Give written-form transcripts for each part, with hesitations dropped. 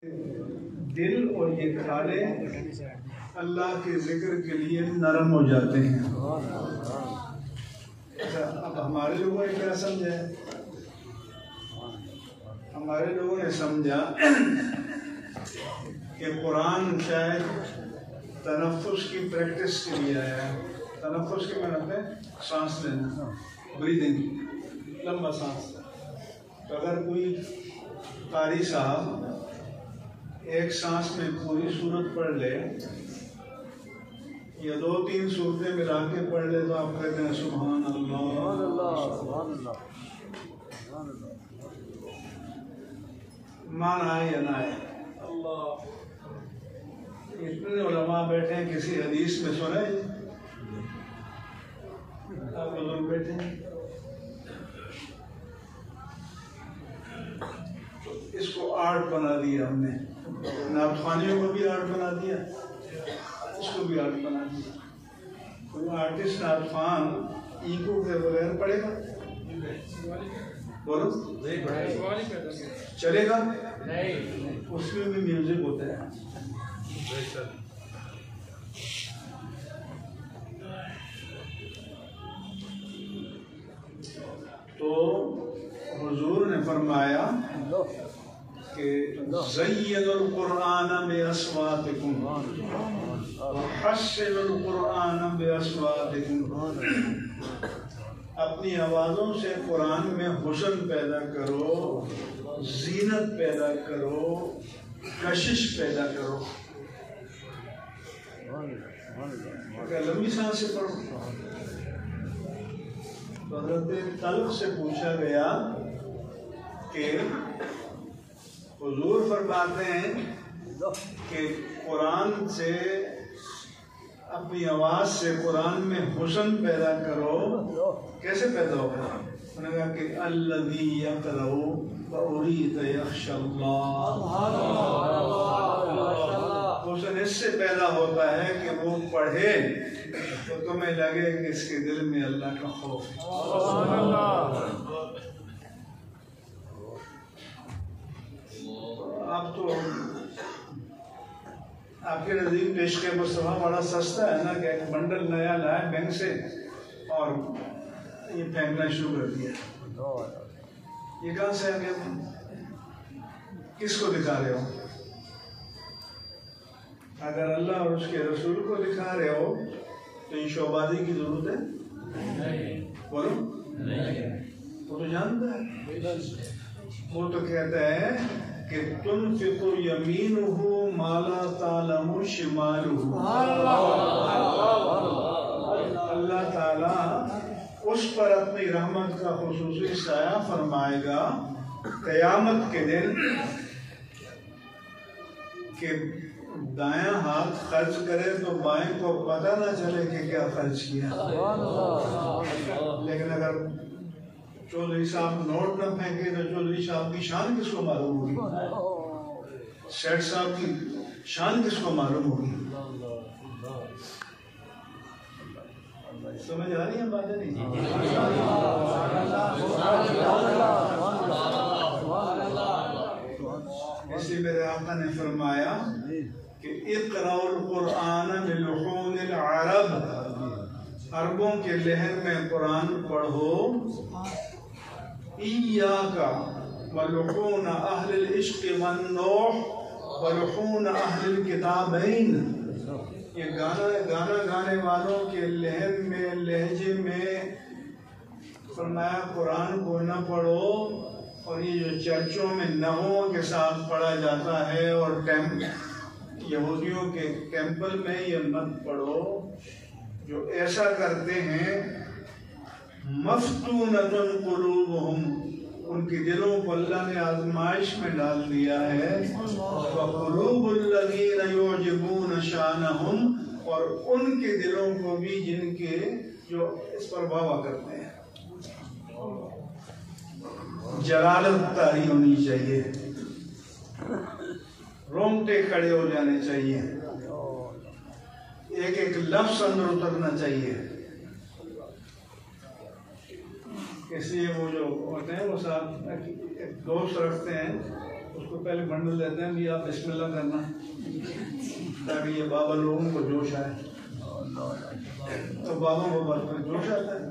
دل اور یہ کھالے اللہ کے ذکر کے لیے نرم ہو جاتے ہیں۔ اب ہمارے لوگوں نے کیا سمجھا ہے؟ ہمارے لوگوں نے سمجھا کہ قرآن شاید تنفس کی پریکٹس کے لیے آیا ہے۔ تنفس کے معنی ہے سانس لینا، بریدنگ، لمبا سانس۔ تو اگر کوئی قاری صاحب ایک سانس میں پوری سورت پڑھ لے یا 2-3 سورتیں ملا کے پڑھ لے تو آپ کہتے ہیں سبحان اللہ۔ مان آئے یا نہ آئے، اتنے علماء بیٹھے ہیں، کسی حدیث میں سنے آپ لوگ بیٹھے ہیں، اس کو آرٹ بنا دیا ہم نے، نعت خوانیوں کو بھی آرٹ بنا دیا، اس کو بھی آرٹ بنا دیا۔ کوئی آرٹسٹ نعت خوان ایگو کے بغیر پڑھے گا؟ بولو چلے گا؟ اس میں بھی میوزک ہوتا ہے۔ تو حضور نے فرمایا کہ زین القرآن باصواتکم وحسن القرآن باصواتکم، اپنی آوازوں سے قرآن میں حسن پیدا کرو، زینت پیدا کرو، کشش پیدا کرو۔ لمبی سانس سے پڑھو۔ تو حضرت طلق سے پوچھا گیا کہ حضور فرماتے ہیں کہ قرآن سے، اپنی آواز سے قرآن میں حسن پیدا کرو، کیسے پیدا ہوگا؟ انہوں نے کہا کہ الذی یقرأ فأرید یخشی اللہ، حسن اس سے پیدا ہوتا ہے کہ وہ پڑھے تو تمہیں لگے کہ اس کے دل میں اللہ کا خوف ہے۔ اب تو آپ کے نزدیک عشق مصطفیٰ بڑا سستا ہے نا، کہ ایک بنڈل نیا لائے بینک سے اور یہ پھینکنا شروع کر دیا۔ یہ کہاں سے آ گیا؟ کس کو دکھا رہے ہو؟ اگر اللہ اور اس کے رسول کو دکھا رہے ہو تو ان شعبادی کی ضرورت ہے؟ بولو، وہ تو جانتا ہے، وہ تو کہتا ہے کہ تنفق یمینہ ما لا تعلم شمالہ، اللہ تعالیٰ اس پر اپنی رحمت کا خصوصی سایہ فرمائے گا قیامت کے دن کہ دایاں ہاتھ خرچ کرے تو بائیں کو پتہ نہ چلے کہ کیا خرچ کیا، لیکن اگر چودھری صاحب نوٹ نہ پھینکے تو چودھری صاحب کی شان کس کو معلوم ہوگی؟ سیٹ صاحب کی شان کس کو معلوم ہوگی؟ سمجھ آ رہی ہیں باتیں؟ نہیں؟ اس لیے میرے آقا نے فرمایا کہ اقرأوا القرآن بلحون العرب، عربوں کے لہن میں قرآن پڑھو، ایاک ولحون اہل العشق والنوح ولحون اہل الکتابین، یہ گانا گانے والوں کے لہن میں، لہجے میں، فرمایا قرآن کو نہ پڑھو، اور یہ جو چرچوں میں نغموں کے ساتھ پڑھا جاتا ہے اور یہودیوں کے ٹیمپل میں یہ مت پڑھو۔ جو ایسا کرتے ہیں مفتونۃ قلوبہم، ان کی دلوں کو اللہ نے آزمائش میں ڈال دیا ہے، وقلوب الذین یعجبون شانہم، اور ان کے دلوں کو بھی جن کے جو اس پر واہ کرتے ہیں۔ جلالت طاری ہونی چاہیے، رونگٹے کھڑے ہو جانے چاہیے، ایک ایک لفظ اندر اترنا چاہیے۔ اس لیے وہ جو ہوتے ہیں وہ صاحب ایک دوست رکھتے ہیں، اس کو پہلے بنڈل دیتے ہیں بھی آپ بسم اللہ کرنا تاکہ یہ بابا لوگوں کو جوش آئے، تو بابا کو بات میں جوش آتا ہے۔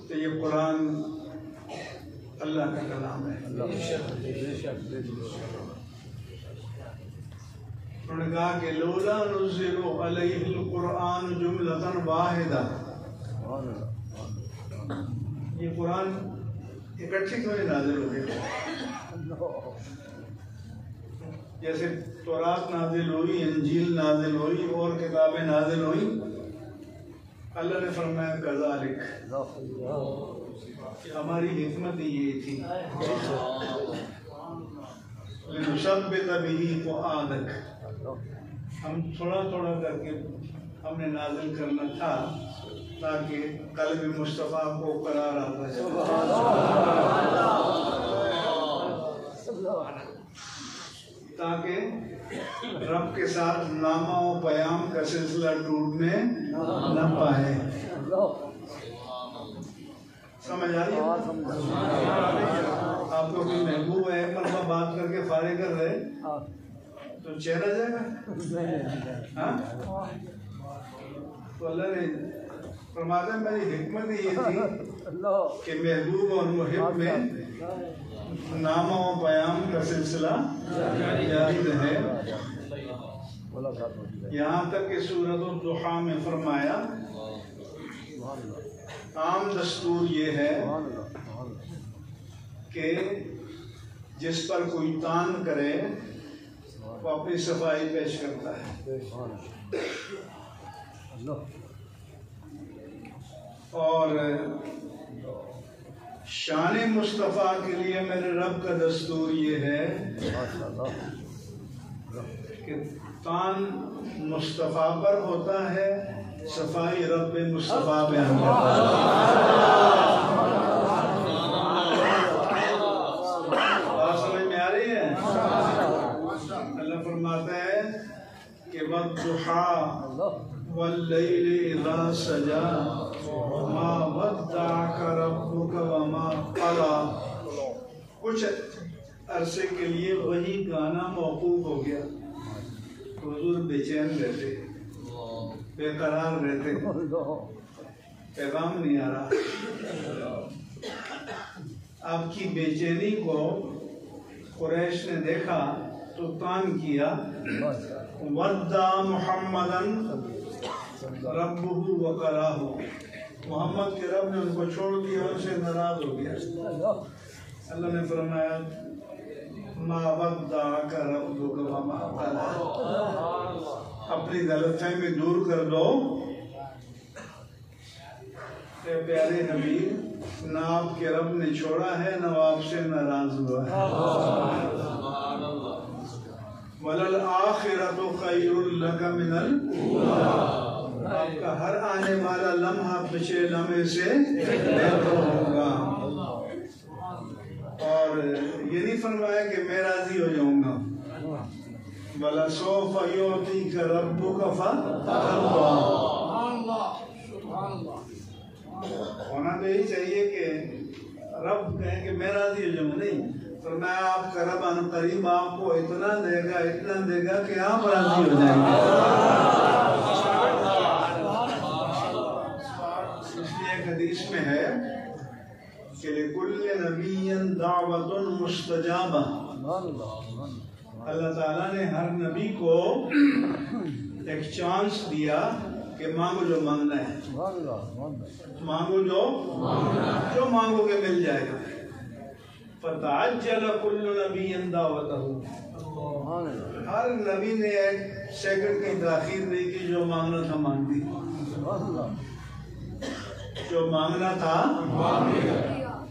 تو یہ قرآن اللہ کا کلام ہے۔ انہوں نے کہا کہ لولا نزل علیہ القرآن جملۃ واحدہ، یہ قرآن اکٹھی کیوں نہیں نازل ہو گیا؟ جیسے تورات نازل ہوئی، انجیل نازل ہوئی اور کتابیں نازل ہوئی، اللہ نے فرمایا کذالک، کہ ہماری حکمت یہ تھی لنثبت بہ فؤادک، ہم تھوڑا تھوڑا کر کے ہم نے نازل کرنا تھا تاکہ قلب مصطفیٰ کو قرار آتا ہے، تاکہ رب کے ساتھ نامہ و پیام کا سلسلہ ٹوٹنے نہ پائے۔ سمجھ آ رہی ہے؟ آپ کو کوئی محبوب ہے، ایک مرتبہ بات کر کے فارغ کر رہے تو چین آ جائے گا؟ ہاں؟ تو اللہ نے فرماتا ہے میری حکمت یہ تھی کہ محبوب اور محب میں نامہ و پیام کا سلسلہ جاری رہے، یہاں تک کہ سورۃ الضحیٰ میں فرمایا عام دستور یہ ہے کہ جس پر کوئی تان کرے وہ اپنی صفائی پیش کرتا ہے، اور شان مصطفیٰ کے لیے میرے رب کا دستور یہ ہے کہ تان مصطفیٰ پر ہوتا ہے، صفائی رب مصطفیٰ بیان کرتا ہے۔ بات سمجھ میں آ رہی ہے؟ اللہ فرماتا ہے کہ وَالضُّحَىٰ وَاللَّيْلِ إِذَا سَجَىٰ مَا وَدَّعَكَ رَبُّكَ وَمَا قَلَىٰ، کچھ عرصے کے لیے وہی گانا موقوف ہو گیا، حضور بے چین رہتے، بے قرار رہتے، پیغام نہیں آ رہا۔ آپ کی بے چینی کو قریش نے دیکھا تو تان کیا، وَدَّعَ مُحَمَّدًا رَبُّهُ وَقَلَاهُ، محمد کے رب نے ان کو چھوڑ دیا، ان سے ناراض ہو گیا۔ اللہ نے فرمایا مَا وَدَّعَكَ رَبُّكَ وَمَا قَلَىٰ، اپنی غلط فہمی دور کر دو۔ اے پیارے نبی، نہ آپ کے رب نے چھوڑا ہے نہ آپ سے ناراض ہوا ہے۔ وَلَلْآخِرَةُ خَيْرٌ لَكَ مِنَ الْأُولَىٰ، آپ کا ہر آنے والا لمحہ پچھلے لمحے سے بہتر ہوگا۔ اور یہ نہیں فرمایا کہ میں راضی ہو جاؤں گا، وَلَسَوْفَ يُعْطِيكَ رَبُّكَ فَتَرْضَىٰ، ہونا تو یہی چاہیے کہ رب کہیں کہ میں راضی ہو جاؤں، نہیں فرمایا آپ کا رب ان قریب آپ کو اتنا دے گا کہ آپ راضی ہو جائیں گے۔ اس لیے ایک حدیث میں ہے کہ لِكُلِّ نَبِيٍّ دَعْوَةٌ مُسْتَجَابَةٌ، اللہ تعالیٰ نے ہر نبی کو ایک چانس دیا کہ مانگو جو مانگنا ہے، مانگو جو مانگو گے مل جائے گا۔ فَتَعَجَّلَ كُلُّ نَبِيٍّ دَعْوَتَهُ، ہر نبی نے ایک سیکنڈ کی تاخیر نہیں کی، جو مانگنا تھا مانگ دی، جو مانگنا تھا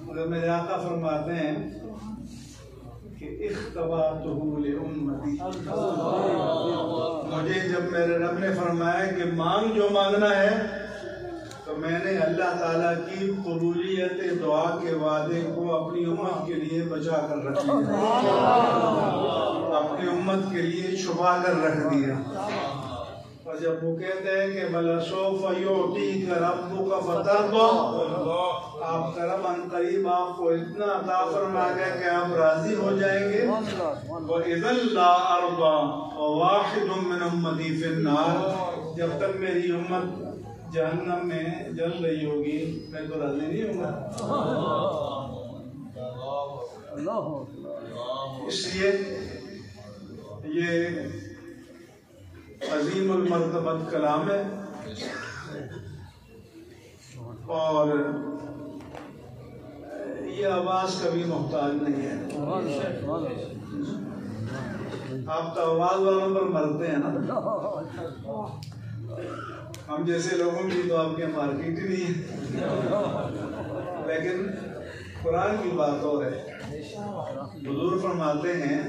مگر میرے آقا فرماتے ہیں کہ اختباتہ لأمتی، مجھے جب میرے رب نے فرمایا کہ مانگ جو مانگنا ہے تو میں نے اللہ تعالیٰ کی قبولیت دعا کے وعدے کو اپنی امت کے لیے بچا کر رکھ دیا، اپنی امت کے لیے چھپا کر رکھ دیا۔ اور جب وہ کہتے ہیں کہ وَلَسَوْفَ يُعْطِيكَ رَبُّكَ فَتَرْضَىٰ، آپ کا رب ان قریب آپ کو اتنا عطا فرمائے گا کہ آپ راضی ہو جائیں گے. وَإِذًا لَا أَرْضَىٰ وَوَاحِدٌ مِّنْ أُمَّتِي فِي النَّارِ، جب تک میری امت جہنم میں جل رہی ہوگی میں تو راضی نہیں ہوں گا. اس لیے یہ عظیم المرتبت کلام ہے اور یہ آواز کبھی محتاج نہیں ہے. آپ تو آواز والوں پر مرتے ہیں نا، ہم جیسے لوگوں کی تو آپ کے مارکیٹ ہی نہیں ہے. لیکن قرآن کی بات اور ہے. حضور فرماتے ہیں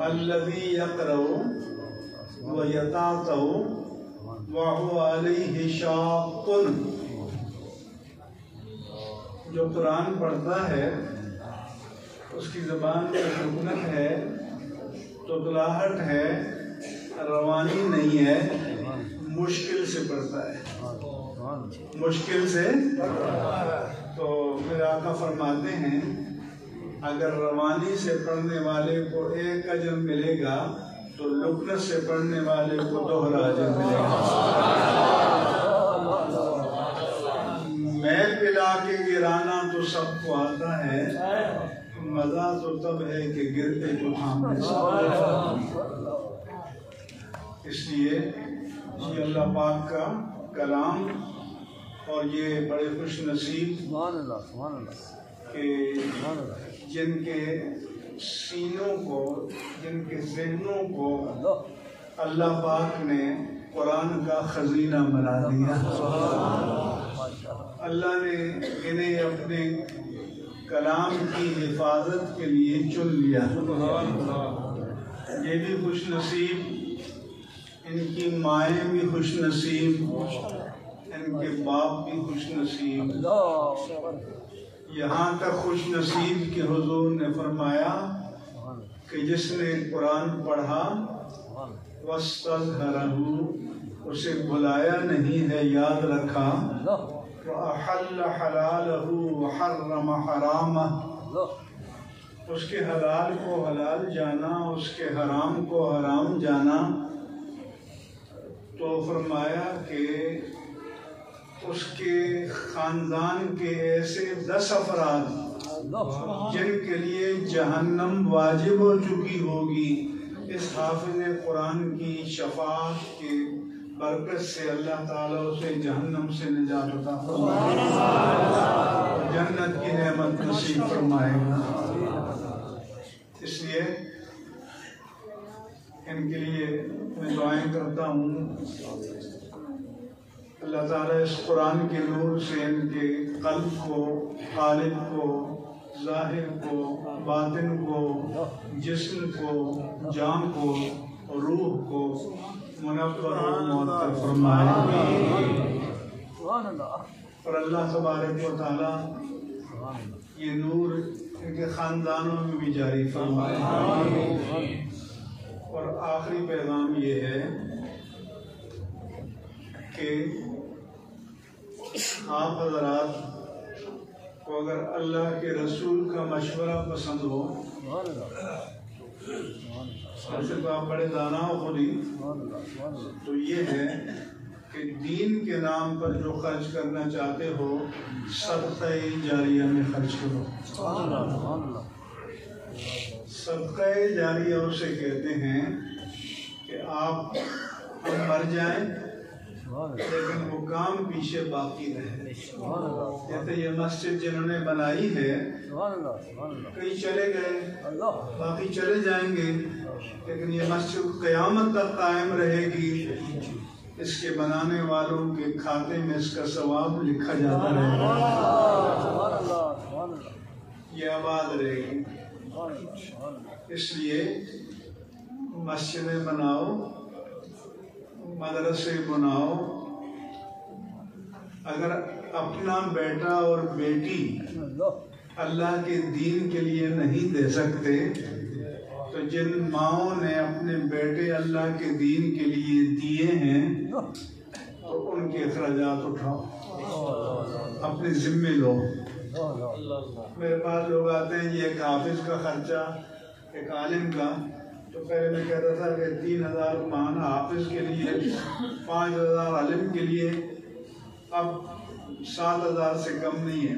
الذی یقرأ ویتعطع وهو علیہ شاق، جو قرآن پڑھتا ہے اس کی زبان میں سکونت ہے، تطلاہٹ ہے، روانی نہیں ہے، مشکل سے پڑھتا ہے، مشکل سے. تو میرے آقا فرماتے ہیں اگر روانی سے پڑھنے والے کو ایک اجر ملے گا تو لکنت سے پڑھنے والے کو دوہرا اجر ملے گا. میل پلا کے گرانا تو سب کو آتا ہے، مزہ تو تب ہے کہ گرتے کو تھامنے. اس لیے یہ اللہ پاک کا کلام اور یہ بڑے خوش نصیب کہ جن کے سینوں کو، جن کے ذہنوں کو اللہ پاک نے قرآن کا خزینہ بنا دیا. اللہ نے انہیں اپنے کلام کی حفاظت کے لیے چن لیا. یہ بھی خوش نصیب، ان کی مائیں بھی خوش نصیب، ان کے باپ بھی خوش نصیب. یہاں تک خوش نصیب کہ حضور نے فرمایا کہ جس نے قرآن پڑھا وَاسْتَظْهَرَهُ، اسے بھلایا نہیں ہے، یاد رکھا. وَأَحَلَّ حَلَالَهُ وَحَرَّمَ حَرَامَهُ، اس کے حلال کو حلال جانا، اس کے حرام کو حرام جانا. تو فرمایا کہ اس کے خاندان کے ایسے 10 افراد جن کے لیے جہنم واجب ہو چکی ہوگی، اس حافظ قرآن کی شفاعت کی برکت سے اللہ تعالیٰ اسے جہنم سے نجات عطا فرمائے گا، جنت کی نعمت نصیب فرمائے گا. اس لیے ان کے لیے میں دعائیں کرتا ہوں. اللہ تعالیٰ اس قرآن کے نور سے ان کے قلب کو، قالب کو، ظاہر کو، باطن کو، جسم کو، جان کو، روح کو منور و معطر فرمائے. اور اللہ تبارک و تعالیٰ یہ نور ان کے خاندانوں میں بھی جاری فرمائے. اور آخری پیغام یہ ہے کہ آپ حضرات کو اگر اللہ کے رسول کا مشورہ پسند ہو، ویسے تو آپ بڑے دانا ہو خود ہی، تو یہ ہے کہ دین کے نام پر جو خرچ کرنا چاہتے ہو صدقہ جاریہ میں خرچ کرو. صدقہ جاریہ اسے کہتے ہیں کہ آپ ہم مر جائیں لیکن وہ کام پیچھے باقی رہے. جیسے یہ مسجد جنہوں نے بنائی ہے، کئی چلے گئے، باقی چلے جائیں گے، لیکن یہ مسجد قیامت تک قائم رہے گی. اس کے بنانے والوں کے کھاتے میں اس کا ثواب لکھا جاتا رہے گا، یہ آباد رہے گی. اس لیے مسجدیں بناؤ، مدرسے بناؤ. اگر اپنا بیٹا اور بیٹی اللہ کے دین کے لیے نہیں دے سکتے تو جن ماؤں نے اپنے بیٹے اللہ کے دین کے لیے دیے ہیں تو ان کے اخراجات اٹھاؤ، اپنے ذمے لو۔ میرے پاس لوگ آتے ہیں یہ ایک حافظ کا خرچہ، ایک عالم کا، تو پہلے میں کہتا تھا کہ 3000 ماہانہ حافظ کے لیے، 5000 عالم کے لیے، اب 7000 سے کم نہیں ہے۔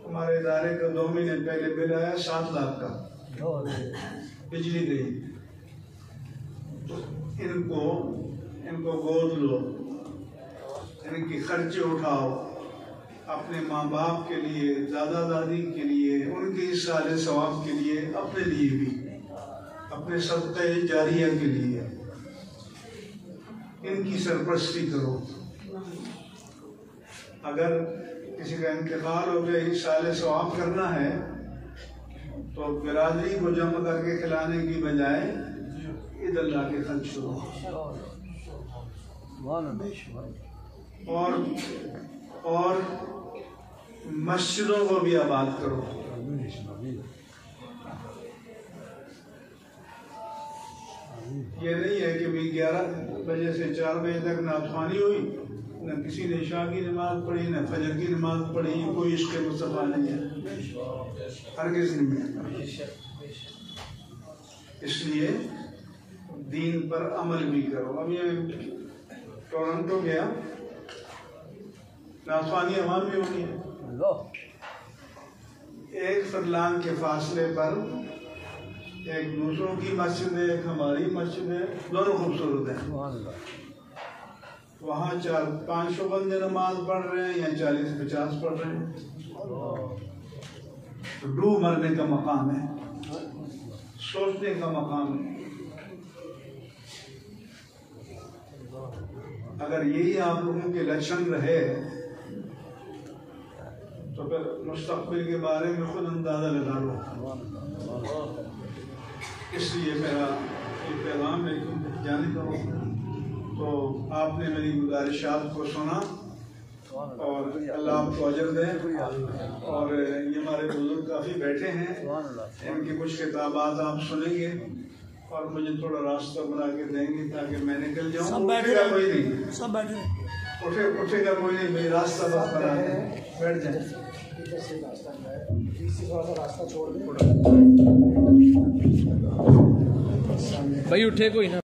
ہمارے ادارے کا 2 مہینے پہلے بل آیا 7 لاکھ کا، بجلی گئی۔ تو ان کو گود لو، ان کی خرچے اٹھاؤ، اپنے ماں باپ کے لیے، دادا دادی کے لیے، ان کے سال ثواب کے لیے، اپنے لیے بھی، اپنے صدقہ جاریہ کے لیے ان کی سرپرستی کرو۔ اگر کسی کا انتقال ہو گیا، اس سال ثواب کرنا ہے تو برادری کو جمع کر کے کھلانے کی بجائے عید اللہ کے خرچ کرو، اور مسجدوں کو بھی آباد کرو۔ یہ نہیں ہے کہ 11 بجے سے 4 بجے تک نعت خوانی ہوئی، نہ کسی نے عشاء کی نماز پڑھی، نہ فجر کی نماز پڑھی، کوئی عشق مصطفیٰ نہیں ہے، ہرگز نہیں ہے۔ اس لیے دین پر عمل بھی کرو۔ اب یہ ٹورنٹو گیا، نعت خوانی وہاں بھی ہونی ہے، 1 فرلانگ کے فاصلے پر ایک دوسروں کی مسجد ہے، ایک ہماری مسجد ہے، دونوں خوبصورت ہیں۔ وہاں 500 بندے نماز پڑھ رہے ہیں یا 40-50 پڑھ رہے ہیں، تو ڈوب مرنے کا مقام ہے، سوچنے کا مقام ہے۔ اگر یہی آپ لوگوں کے لچھن رہے تو پھر مستقبل کے بارے میں خود اندازہ لگا لو۔ اس لیے میرا یہ پیغام ہے کہ جانے کا وقت، تو آپ نے میری گزارشات کو سنا، اور اللہ آپ کو اجر دے۔ اور یہ ہمارے بزرگ کافی بیٹھے ہیں، ان کی کچھ کتابات آپ سنیں گے اور مجھے تھوڑا راستہ بنا کے دیں گے تاکہ میں نکل جاؤں۔ اٹھے گا کوئی نہیں، اٹھے گا کوئی نہیں، میری راستہ بس بنا دیں، بیٹھ جائیں۔ بھائی اٹھے کوئی نہ۔